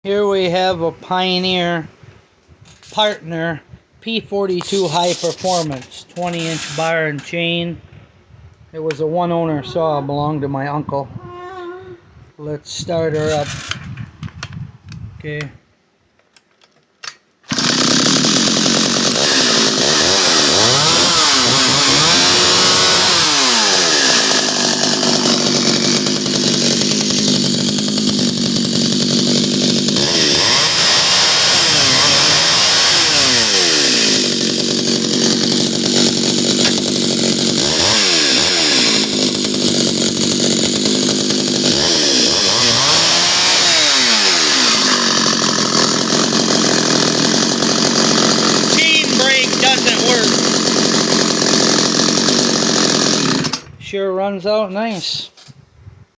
Here we have a Pioneer Partner P42 High Performance 20-inch bar and chain. It was a one owner saw, belonged to my uncle. Let's start her up. Okay. Doesn't work. Sure runs out nice.